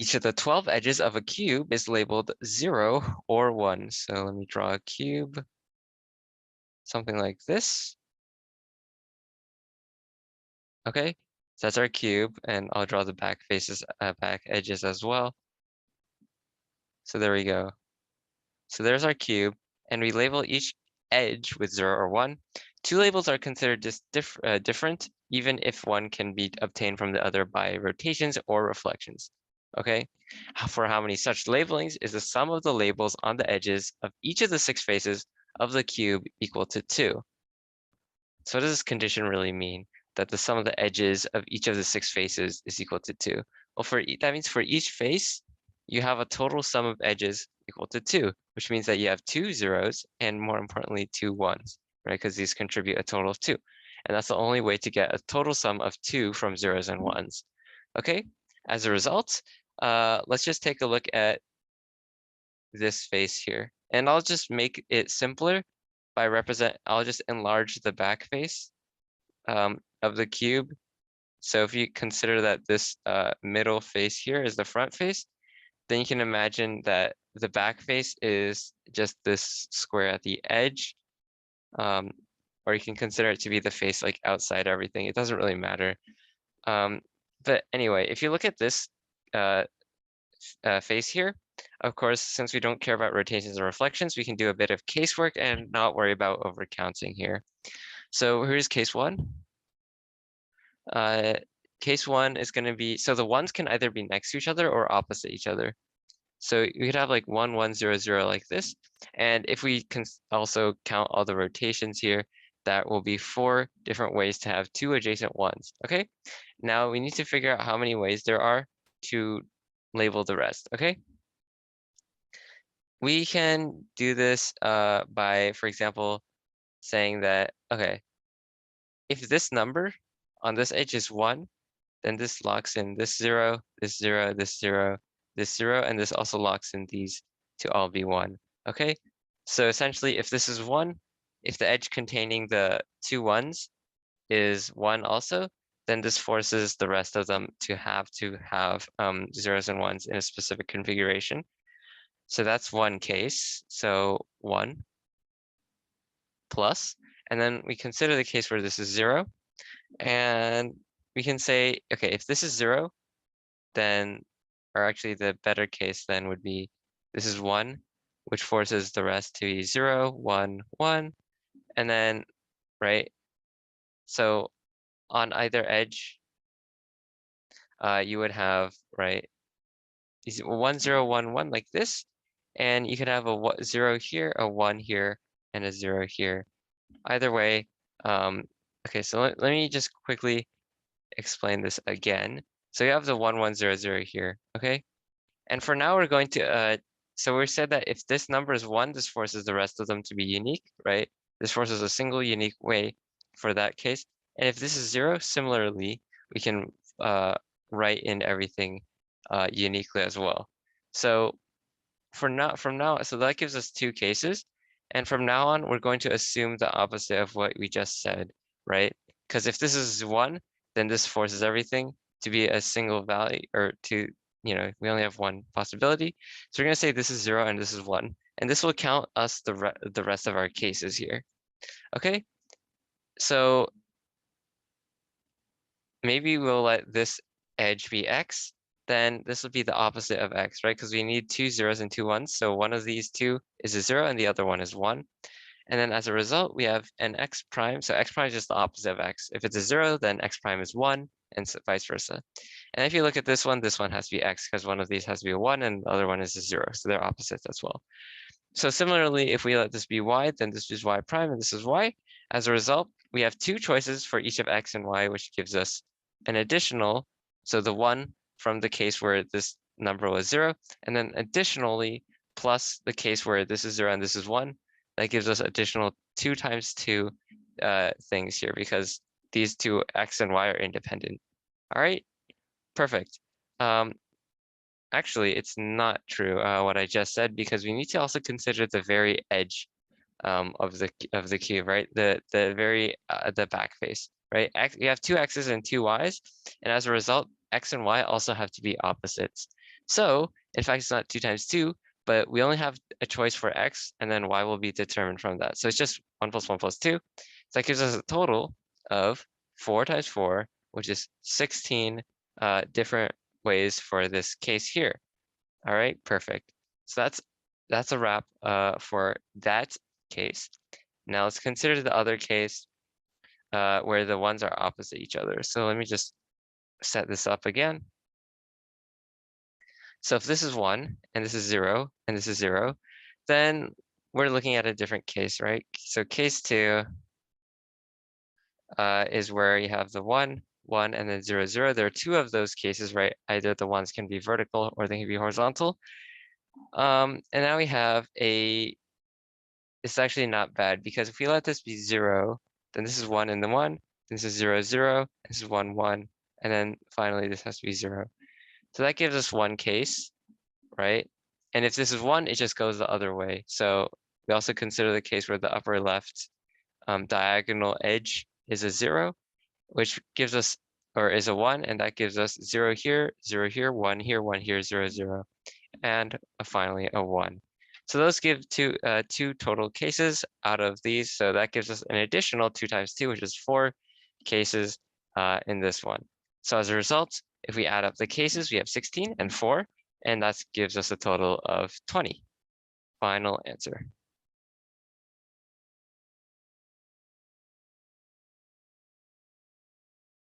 Each of the 12 edges of a cube is labeled 0 or 1. So let me draw a cube, something like this. Okay, so that's our cube, and I'll draw the back faces, back edges as well. So there we go. So there's our cube, and we label each edge with 0 or 1. Two labels are considered different, even if one can be obtained from the other by rotations or reflections. Okay, for how many such labelings is the sum of the labels on the edges of each of the 6 faces of the cube equal to 2? So what does this condition really mean? That the sum of the edges of each of the 6 faces is equal to 2. Well, that means for each face, you have a total sum of edges equal to 2, which means that you have 2 zeros and, more importantly, 2 ones, right? Because these contribute a total of 2. And that's the only way to get a total sum of 2 from zeros and ones. Okay, as a result, let's just take a look at this face here. And I'll just make it simpler by I'll just enlarge the back face of the cube. So if you consider that this middle face here is the front face, then you can imagine that the back face is just this square at the edge. Or you can consider it to be the face like outside everything. It doesn't really matter. But anyway, if you look at this face here, of course, since we don't care about rotations or reflections, we can do a bit of casework and not worry about overcounting here. So here's case 1. Case 1 is going to be, so the ones can either be next to each other or opposite each other. So you could have like 1, 1, 0, 0 like this. And if we can also count all the rotations here, that will be 4 different ways to have 2 adjacent ones. Okay, now we need to figure out how many ways there are to label the rest. Okay, we can do this by, for example, saying that, okay, if this number on this edge is 1, then this locks in this 0, this 0, this 0, this 0, and this also locks in these to all be 1. Okay, so essentially, if this is 1, if the edge containing the 2 ones is 1 also, then this forces the rest of them to have zeros and ones in a specific configuration. So that's one case. So 1 plus, and then we consider the case where this is 0, and we can say, okay, if this is 0, then, or actually the better case then would be this is 1, which forces the rest to be 0, 1, 1, and then, right? So on either edge, you would have, right, 1, 0, 1, 1 like this, and you could have a 0 here, a 1 here, and a 0 here. Either way, okay, so let me just quickly explain this again. So you have the 1, 1, 0, 0 here, okay? And for now, we're going to, so we said that if this number is 1, this forces the rest of them to be unique, right? This forces a single unique way for that case. And if this is 0, similarly, we can write in everything uniquely as well. So from now, so that gives us 2 cases. And from now on, we're going to assume the opposite of what we just said, right? Because if this is 1, then this forces everything to be a single value, or to, we only have one possibility. So we're going to say this is 0 and this is 1. And this will count us the rest of our cases here. Okay, so maybe we'll let this edge be x, then this will be the opposite of x, right? Because we need 2 zeros and 2 ones. So one of these 2 is a 0 and the other one is 1. And then as a result, we have an x prime. So x prime is just the opposite of x. If it's a 0, then x prime is 1, and so vice versa. And if you look at this one has to be x because one of these has to be a 1 and the other one is a 0. So they're opposites as well. So similarly, if we let this be y, then this is y prime and this is y. As a result, we have 2 choices for each of x and y, which gives us an additional, so the 1 from the case where this number was 0, and then additionally plus the case where this is 0 and this is 1. That gives us additional 2 times 2 things here because these 2 x and y are independent. All right, perfect. Actually, it's not true what I just said, because we need to also consider the very edge of the cube, right? The very the back face, right? You have 2 x's and 2 y's, and as a result, x and y also have to be opposites. So in fact, it's not 2 times 2, but we only have a choice for x, and then y will be determined from that. So it's just 1 plus 1 plus 2. So that gives us a total of 4 times 4, which is 16 different ways for this case here. All right, perfect. So that's a wrap for that case. Now let's consider the other case where the ones are opposite each other. So let me just set this up again. So if this is 1 and this is 0 and this is 0, then we're looking at a different case, right? So case 2 is where you have the 1, 1, and then 0, 0. There are 2 of those cases, right? Either the ones can be vertical or they can be horizontal. And now we have it's actually not bad, because if we let this be 0, then this is 1 and then 1, this is 0, 0, this is 1, 1, and then finally this has to be 0. So that gives us one case, right? And if this is 1, it just goes the other way. So we also consider the case where the upper left diagonal edge is a 0, which gives us, or is a 1, and that gives us 0 here, 0 here, 1 here, 1 here, 0, 0, and finally a 1. So those give two total cases out of these. So that gives us an additional 2 times 2, which is 4 cases in this one. So as a result, if we add up the cases, we have 16 and 4, and that gives us a total of 20. Final answer.